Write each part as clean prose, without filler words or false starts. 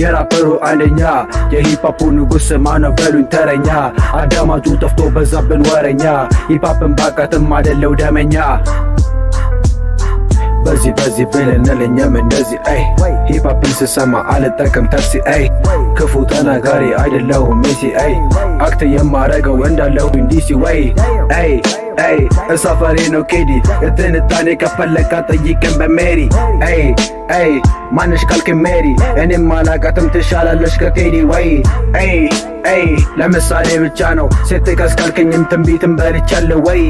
የራፐሩ አንደኛ የሂፓፑ ንጉስ ማነው በሉኝ ተረኛ አዳማጩ ጠፍቶ በዛብን ወረኛ ሂፓፕን ባቃትም አይደለው ደመኛ በዚህ ብለንልኝም እንደዚህ ሂፓፕን ስሰማ አልጠቅም ታክሲ ክፉ ተናጋሪ አይደለሁም ሜሲ አክት የማረገው እንዳለሁ ዲሲ ወይ እሳፈሬ ነው ኬዲ የትንታኔ ከፈለካ ጠይቅን በሜሪ ማንሽ ካልክ ሜሪ እኔም አላቃትም ትሻላለሽ ከቴዲ ወይ ለምሳሌ ብቻ ነው ሴት ከስካልከኝም ትንቢትን በልቻለሁ ወይ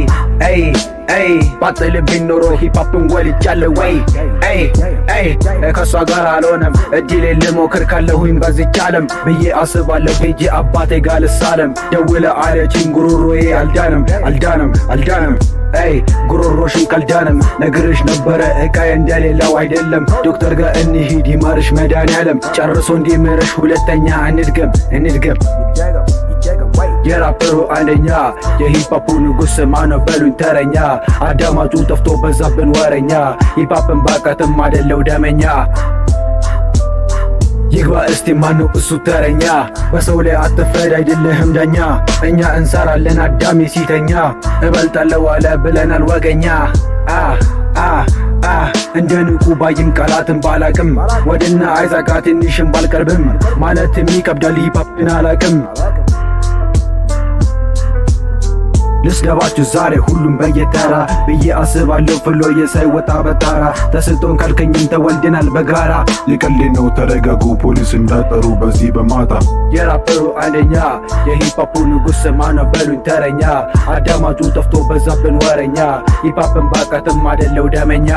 ባጥልብኝ ኖሮ ሂፓፕን ወልጃለሁ ወይ ከሷ ጋር አልሆነም እድሌ ልሞክር ካለሁኝ በዚች ዓለም ብዬ አስባለሁ ሄጄ አባቴ ጋር ልሳለም ደውለ አለችኝ ጉሮሮዬ አልዳንም ጉሮሮሽን ካልዳንም ነግርሽ ነበረ እቃዬ እንደሌለው አይደለም ዶክተር ጋር እንሂድ ይማርሽ መድኃኒዓለም ጨርሶ እንዲምርሽ ሁለተኛ እንድገም የራፐሩ አንደኛ የሂፓፑ ንጉስ ማነው በሉኝ ተረኛ አዳማጩ ጠፍቶ በዛብን ወረኛ ሂፓፕን ባቃትም አይደለው ደመኛ ይግባ እስቲ ማነው እሱ ተረኛ በሰው ላይ አትፍረድ አይደለህም ዳኛ እኛ እንሰራለን አዳሜ ሲተኛ እበልጣለሁ አለ ብለናል ወገኛ እንደ ንቁ ባይም ቃላትን ባላቅም ወደና አይዛቃ ትንሽም ባልቀርብም ማለትም ይከብዳል ሂፓፕን አላቅም ልስደባችሁ ዛሬ ሁሉም በየተራ ብዬ አስባለሁ ፍሎ የሳይወጣ በጣራ ተስጦን ካልከኝም ተወልደናል በጋራ የቀልድ ነው ተረጋጉ ፖሊስ እንዳጠሩ በዚህ በማታ የራፐሩ አንደኛ የሂፓፑ ንጉስ ማነው በሉኝ ተረኛ አዳማጩ ጠፍቶ በዛብን ወረኛ ሂፓፕን ባቃትም አይደለው ደመኛ